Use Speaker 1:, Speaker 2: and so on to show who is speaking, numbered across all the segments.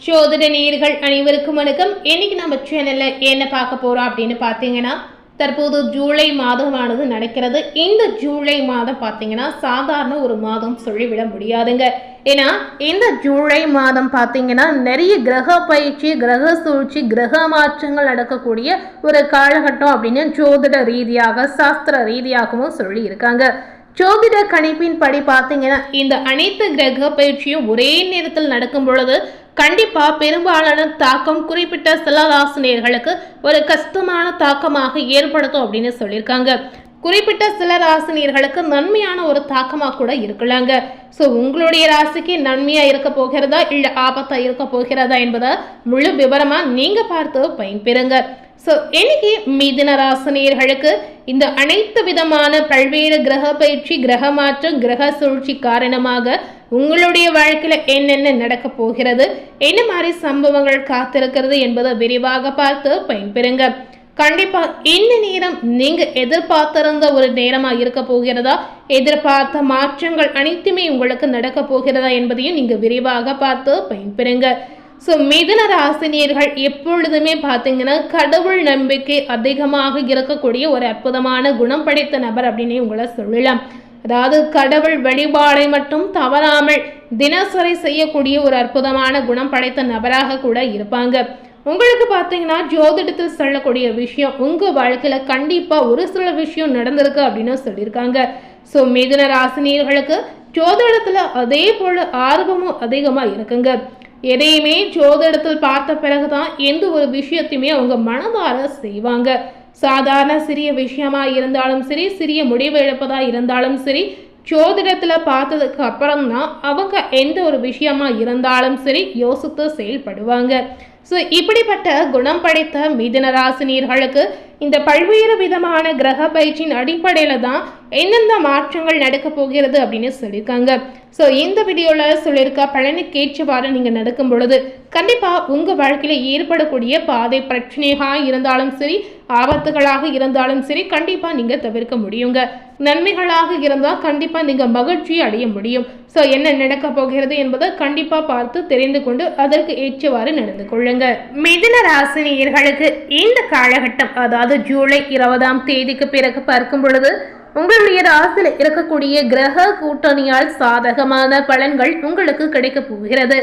Speaker 1: ஜோதிட நேயர்கள் அனைவருக்கும் வணக்கம். இன்னைக்கு நம்ம சேனல்ல என்ன பார்க்க போறோம் அப்படின்னு பார்த்தீங்கன்னா, தற்போது ஜூலை மாதமானது நடக்கிறது. இந்த ஜூலை மாதம் பார்த்தீங்கன்னா சாதாரண ஒரு மாதம் சொல்லிவிட முடியாதுங்க. ஏன்னா இந்த ஜூலை மாதம் பார்த்தீங்கன்னா நிறைய கிரக பயிற்சி, கிரக சூழ்ச்சி, கிரக மாற்றங்கள் நடக்கக்கூடிய ஒரு காலகட்டம் அப்படின்னு ஜோதிட ரீதியாக, சாஸ்திர ரீதியாகவும் சொல்லி இருக்காங்க. ஜோதிட கணிப்பின் படி பார்த்தீங்கன்னா இந்த அனைத்து கிரக பயிற்சியும் ஒரே நேரத்தில் நடக்கும் பொழுது கண்டிப்பா பெரும்பாலான தாக்கம் குறிப்பிட்ட சில ராசினியர்களுக்கு ஒரு கஷ்டமான தாக்கமாக ஏற்படுத்தும் அப்படின்னு சொல்லியிருக்காங்க. குறிப்பிட்ட சில ராசினியர்களுக்கு நன்மையான ஒரு தாக்கமாக கூட இருக்கலாங்க. ஸோ உங்களுடைய ராசிக்கு நன்மையா இருக்க போகிறதா இல்லை ஆபத்தா இருக்க போகிறதா என்பதை முழு விவரமா நீங்க பார்த்து பயன்பெறுங்க. ஸோ இன்னைக்கு மிதுன ராசினியர்களுக்கு இந்த அனைத்து விதமான பல்வேறு கிரக பயிற்சி, கிரக மாற்றம், கிரக சூழ்ச்சி காரணமாக உங்களுடைய வாழ்க்கையில என்னென்ன நடக்க போகிறது, என்ன மாதிரி சம்பவங்கள் காத்திருக்கிறது என்பதை விரிவாக பார்த்து பயன்பெறுங்க. கண்டிப்பா இந்த நேரம் நீங்க எதிர்பார்த்திருந்த ஒரு நேரமா இருக்க போகிறதா, எதிர்பார்த்த மாற்றங்கள் அனைத்துமே உங்களுக்கு நடக்க போகிறதா என்பதையும் நீங்க விரிவாக பார்த்து பயன்பெறுங்க. ஸோ மிதுன ராசினியர்கள் எப்பொழுதுமே பார்த்தீங்கன்னா கடவுள் நம்பிக்கை அதிகமாக இருக்கக்கூடிய ஒரு அற்புதமான குணம் படைத்த நபர் அப்படின்னு உங்களை சொல்லலாம். அதாவது கடவுள் வழிபாடை மட்டும் தவறாமல் தினசரி செய்யக்கூடிய ஒரு அற்புதமான குணம் படைத்த நபராக கூட இருப்பாங்க. உங்களுக்கு பார்த்தீங்கன்னா ஜோதிடத்தில் சொல்லக்கூடிய விஷயம் உங்கள் வாழ்க்கையில் கண்டிப்பாக ஒரு சில விஷயம் நடந்திருக்கு அப்படின்னு சொல்லியிருக்காங்க. ஸோ மிதுன ராசினியர்களுக்கு ஜோதிடத்தில் அதே போல் ஆர்வமும் அதிகமாக இருக்குங்க. எதையுமே ஜோதிடத்தில் பார்த்த பிறகுதான் எந்த ஒரு விஷயத்தையுமே அவங்க மனதார செய்வாங்க. சாதாரண சிறிய விஷயமா இருந்தாலும் சரி, சிறிய முடிவு எடுப்பதா இருந்தாலும் சரி, ஜோதிடத்தில் பார்த்ததுக்கு அப்புறம் தான் அவங்க எந்த ஒரு விஷயமா இருந்தாலும் சரி யோசித்து செயல்படுவாங்க. ஸோ இப்படிப்பட்ட குணம் படைத்த மிதுன ராசினியர்களுக்கு இந்த பல்வேறு விதமான கிரக பயிற்சியின் அடிப்படையில் தான் எந்தெந்த மாற்றங்கள் நடக்க போகிறது அப்படின்னு சொல்லியிருக்காங்க. ஸோ இந்த வீடியோவில் சொல்லியிருக்க பலனுக்கு ஏற்றவாறு நீங்கள் நடக்கும் பொழுது கண்டிப்பாக உங்கள் வாழ்க்கையில் ஏற்படக்கூடிய பாதை பிரச்சனையாக இருந்தாலும் சரி, ஆபத்துகளாக இருந்தாலும் சரி கண்டிப்பாக நீங்கள் தவிர்க்க முடியுங்க. நன்மைகளாக இருந்தால் கண்டிப்பாக நீங்கள் மகிழ்ச்சி அடைய முடியும். ஸோ என்ன நடக்க போகிறது என்பதை கண்டிப்பாக பார்த்து தெரிந்து கொண்டு அதற்கு ஏற்றவாறு நடந்து கொள்ளுங்க. மிதுன ராசினியர்களுக்கு இந்த காலகட்டம், அதாவது ஜூலை 20ஆம் தேதிக்கு பிறகு பார்க்கும் பொழுது உங்களுடைய ராசியில் இருக்கக்கூடிய கிரக கூட்டணியால் சாதகமான பலன்கள் உங்களுக்கு கிடைக்க போகிறது.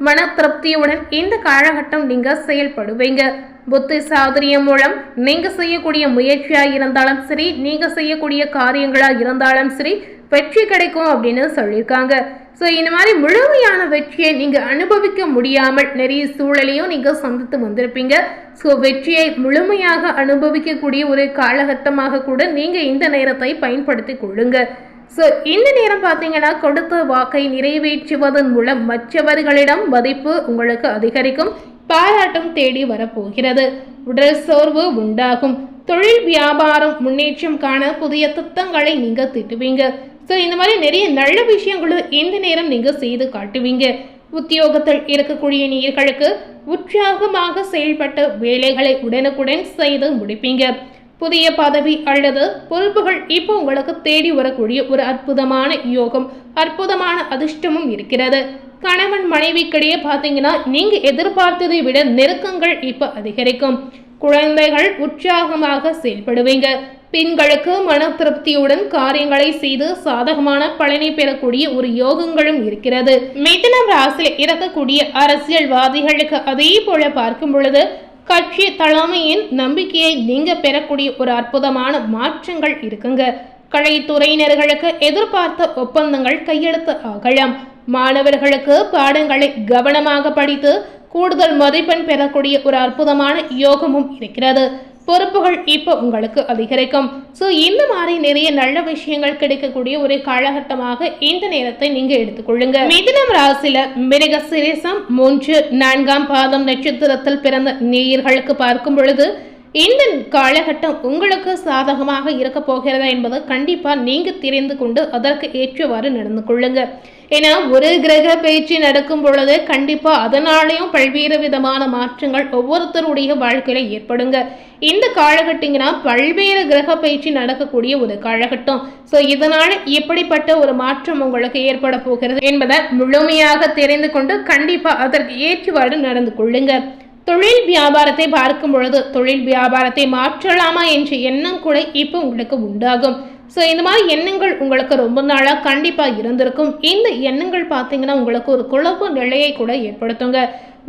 Speaker 1: மன திருப்தியுடன் இந்த காலகட்டம் நீங்க செயல்படுவீங்க. புத்தி சாதுரியம் மூலம் நீங்க செய்யக்கூடிய முயற்சியா இருந்தாலும் சரி, நீங்க செய்யக்கூடிய காரியங்களா இருந்தாலும் சரி வெற்றி கிடைக்கும் அப்படின்னு சொல்லியிருக்காங்க. ஸோ இந்த மாதிரி முழுமையான வெற்றியை நீங்கள் அனுபவிக்க முடியாமல் நிறைய சூழலையும் நீங்கள் சந்தித்து வந்திருப்பீங்க. ஸோ வெற்றியை முழுமையாக அனுபவிக்கக்கூடிய ஒரு காலகட்டமாக கூட நீங்கள் இந்த நேரத்தை பயன்படுத்தி கொள்ளுங்க. ஸோ இந்த நேரம் பார்த்தீங்கன்னா கொடுத்த வாக்கை நிறைவேற்றுவதன் மூலம் மற்றவர்களிடம் மதிப்பு உங்களுக்கு அதிகரிக்கும், பாராட்டும் தேடி வரப்போகிறது. உடல் சோர்வு உண்டாகும். தொழில் வியாபாரம் முன்னேற்றம் காண புதிய திட்டங்களை நீங்கள் திட்டுவீங்க. ஸோ இந்த மாதிரி நிறைய நல்ல விஷயங்களும் இந்த நேரம் நீங்கள் செய்து காட்டுவீங்க. உத்தியோகத்தில் இருக்கக்கூடிய நேயர்களுக்கு உற்சாகமாக செயல்பட்ட வேலைகளை உடனுக்குடன் செய்து முடிப்பீங்க. புதிய பதவி அல்லது பொறுப்புகள் இப்போ உங்களுக்கு தேடி வரக்கூடிய ஒரு அற்புதமான யோகம், அற்புதமான அதிர்ஷ்டமும் இருக்கிறது. கணவன் மனைவிக்கிடையே பார்த்தீங்கன்னா நீங்கள் எதிர்பார்த்ததை விட நெருக்கங்கள் இப்போ அதிகரிக்கும். குழந்தைகள் உற்சாகமாக செயல்படுவீங்க. பெண்களுக்கு மன திருப்தியுடன் காரியங்களை செய்து சாதகமான பலனை பெறக்கூடிய ஒரு யோகங்களும் இருக்கிறது. மிதுனம் ராசியில் இருக்கக்கூடிய அரசியல்வாதிகளுக்கு அதே போல பார்க்கும் பொழுது கட்சி தலைமையின் நம்பிக்கையை நீங்க பெறக்கூடிய ஒரு அற்புதமான மாற்றங்கள் இருக்குங்க. கலைத்துறையினர்களுக்கு எதிர்பார்த்த ஒப்பந்தங்கள் கையெழுத்து ஆகலாம். மாணவர்களுக்கு பாடங்களை கவனமாக படித்து கூடுதல் மதிப்பெண் பெறக்கூடிய ஒரு அற்புதமான யோகமும் இருக்கிறது. பொறுப்புகள் இப்போ உங்களுக்கு அதிகரிக்கும். ஸோ இந்த மாதிரி நிறைய நல்ல விஷயங்கள் கிடைக்கக்கூடிய ஒரு காலகட்டமாக இந்த நேரத்தை நீங்க எடுத்துக்கொள்ளுங்க. மிதுனம் ராசியில மிருகசீரிஷம் 3, 4ஆம் பாதம் நட்சத்திரத்தில் பிறந்த நேயர்களுக்கு பார்க்கும் பொழுது இந்த காலகட்டம் உங்களுக்கு சாதகமாக இருக்க போகிறதா என்பது கண்டிப்பாக நீங்கள் தெரிந்து கொண்டு அதற்கு ஏற்றவாறு நடந்து கொள்ளுங்க. ஏன்னா ஒரு கிரக பயிற்சி நடக்கும் பொழுது கண்டிப்பாக அதனாலேயும் பல்வேறு விதமான மாற்றங்கள் ஒவ்வொருத்தருடைய வாழ்க்கையில ஏற்படுங்க. இந்த காலகட்டங்கன்னா பல்வேறு கிரக பயிற்சி நடக்கக்கூடிய ஒரு காலகட்டம். ஸோ இதனால் எப்படிப்பட்ட ஒரு மாற்றம் உங்களுக்கு ஏற்பட போகிறது என்பதை முழுமையாக தெரிந்து கொண்டு கண்டிப்பாக அதற்கு ஏற்றவாறு நடந்து கொள்ளுங்க. தொழில் வியாபாரத்தை பார்க்கும் பொழுது தொழில் வியாபாரத்தை மாற்றலாமா என்ற எண்ணம் கூட இப்போ உங்களுக்கு உண்டாகும். ஸோ இந்த மாதிரி எண்ணங்கள் உங்களுக்கு ரொம்ப நாளாக கண்டிப்பாக இருந்திருக்கும். இந்த எண்ணங்கள் பார்த்தீங்கன்னா உங்களுக்கு ஒரு குழப்ப நிலையை கூட ஏற்படுத்துங்க.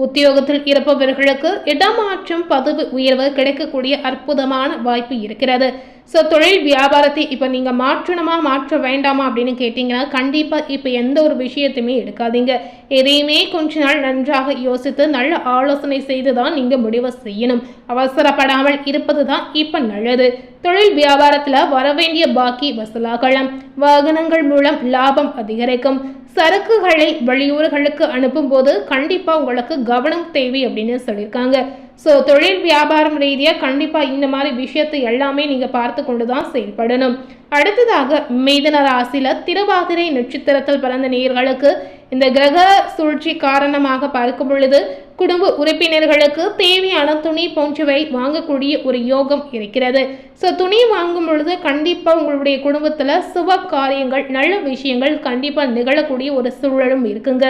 Speaker 1: உத்தியோகத்தில் இருப்பவர்களுக்கு இடமாற்றம் பதவி உயர்வு கிடைக்கக்கூடிய அற்புதமான வாய்ப்பு இருக்கிறது. ஸோ தொழில் வியாபாரத்தை இப்போ நீங்கள் மாற்றணுமா மாற்ற வேண்டாமா அப்படின்னு கேட்டிங்கன்னா கண்டிப்பாக இப்போ எந்த ஒரு விஷயத்தையுமே எடுக்காதீங்க. எதையுமே கொஞ்ச நாள் நன்றாக யோசித்து நல்ல ஆலோசனை செய்து தான் நீங்கள் முடிவு செய்யணும். அவசரப்படாமல் இருப்பது தான் இப்போ நல்லது. தொழில் வியாபாரத்தில் வரவேண்டிய பாக்கி வசூலாகலாம். வாகனங்கள் மூலம் லாபம் அதிகரிக்கும். சரக்குகளை வெளியூர்களுக்கு அனுப்பும் போது கண்டிப்பாக உங்களுக்கு கவனம் தேவை அப்படின்னு சொல்லியிருக்காங்க. ஸோ தொழில் வியாபாரம் ரீதியாக கண்டிப்பாக இந்த மாதிரி விஷயத்தை எல்லாமே நீங்கள் பார்த்து கொண்டு தான் செயல்படணும். அடுத்ததாக மிதுன ராசியில் திருவாதிரை நட்சத்திரத்தில் பிறந்த நேயர்களுக்கு இந்த கிரக சூழ்ச்சி காரணமாக பார்க்கும் பொழுது குடும்ப உறுப்பினர்களுக்கு தேவையான துணி போன்றவை வாங்கக்கூடிய ஒரு யோகம் இருக்கிறது. ஸோ துணி வாங்கும் பொழுது கண்டிப்பாக உங்களுடைய குடும்பத்தில் சுப காரியங்கள் நல்ல விஷயங்கள் கண்டிப்பாக நிகழக்கூடிய ஒரு சூழலும் இருக்குங்க.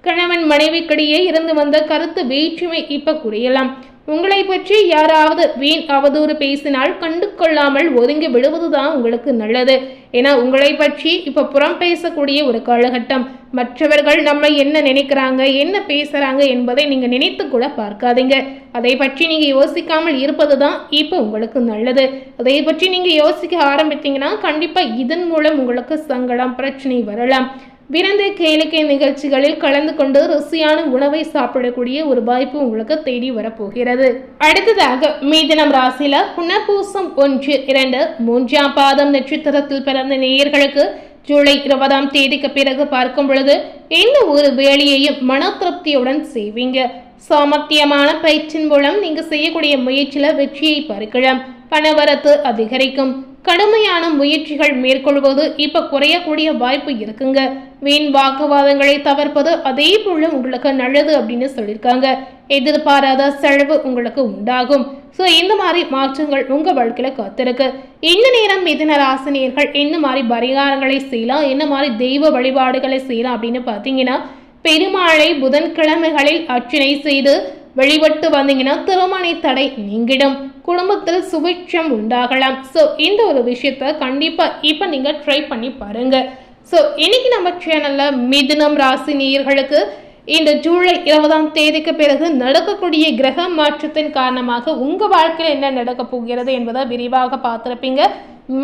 Speaker 1: கணவன் மனைவிக்கிடையே இருந்து வந்த கருத்து வேற்றுமை இப்போ குறையலாம். உங்களை பற்றி யாராவது வீண் அவதூறு பேசினால் கண்டு கொள்ளாமல் ஒதுங்கி விடுவதுதான் உங்களுக்கு நல்லது. ஏன்னா உங்களை பற்றி இப்போ புறம் பேசக்கூடிய ஒரு காலகட்டம். மற்றவர்கள் நம்ம என்ன நினைக்கிறாங்க என்ன பேசுறாங்க என்பதை நீங்க நினைத்து கூட பார்க்காதீங்க. அதை பற்றி நீங்க யோசிக்காமல் இருப்பது தான் இப்போ உங்களுக்கு நல்லது. அதை பற்றி நீங்க யோசிக்க ஆரம்பித்தீங்கன்னா கண்டிப்பா இதன் மூலம் உங்களுக்கு சங்கடம் பிரச்சனை வரலாம். விருந்து கேளிக்கை நிகழ்ச்சிகளில் கலந்து கொண்டு ருசியான உணவை சாப்பிடக்கூடிய ஒரு வாய்ப்பு உங்களுக்கு தேடி வரப்போகிறது. அடுத்ததாக மிதுனம் ராசியில புனர்பூசம் 1, 2, 3ஆம் பாதம் நட்சத்திரத்தில் பிறந்த நேயர்களுக்கு ஜூலை 20ஆம் தேதிக்கு பிறகு பார்க்கும் பொழுது எந்த ஒரு வேலையையும் மன திருப்தியுடன் செய்வீங்க. சாமர்த்தியமான பயிற்சியின் மூலம் நீங்க செய்யக்கூடிய முயற்சியில வெற்றியை பார்க்கலாம். பணவரத்து அதிகரிக்கும். கடுமையான முயற்சிகள் மேற்கொள்வது இப்ப குறையக்கூடிய வாய்ப்பு இருக்குங்க. வீண் வாக்குவாதங்களை தவிர்ப்பது அதே போல உங்களுக்கு நல்லது அப்படின்னு சொல்லியிருக்காங்க. எதிர்பாராத செலவு உங்களுக்கு உண்டாகும். ஸோ இந்த மாதிரி மாற்றங்கள் உங்க வாழ்க்கையில காத்திருக்கு. இந்த நேரம் மிதுன ராசினியர்கள் என்ன மாதிரி பரிகாரங்களை செய்யலாம் என்ன மாதிரி தெய்வ வழிபாடுகளை செய்யலாம் அப்படின்னு பார்த்தீங்கன்னா பெருமாளை புதன்கிழமைகளில் அர்ச்சனை செய்து வழிபட்டு வந்தீங்கன்னா திருமண தடை நீங்கிடும். குடும்பத்தில் சுபிட்சம் உண்டாகலாம். ஸோ இந்த ஒரு விஷயத்த கண்டிப்பா இப்ப நீங்க ட்ரை பண்ணி பாருங்க. ஸோ இன்னைக்கு நம்ம சேனல்ல மிதுனம் ராசி நேயர்களுக்கு இந்த ஜூலை 20ஆம் தேதிக்கு பிறகு நடக்கக்கூடிய கிரக மாற்றத்தின் காரணமாக உங்க வாழ்க்கையில் என்ன நடக்க போகிறது என்பதை விரிவாக பார்த்திருப்பீங்க.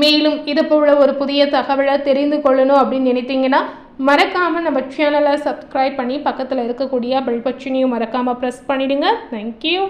Speaker 1: மேலும் இது போல ஒரு புதிய தகவலை தெரிந்து கொள்ளணும் அப்படின்னு நினைத்தீங்கன்னா மறக்காம நம்ம சேனலை சப்ஸ்கிரைப் பண்ணி பக்கத்தில் இருக்கக்கூடிய பெல் பட்டனையும் மறக்காம ப்ரெஸ் பண்ணிடுங்க. தேங்க்யூ.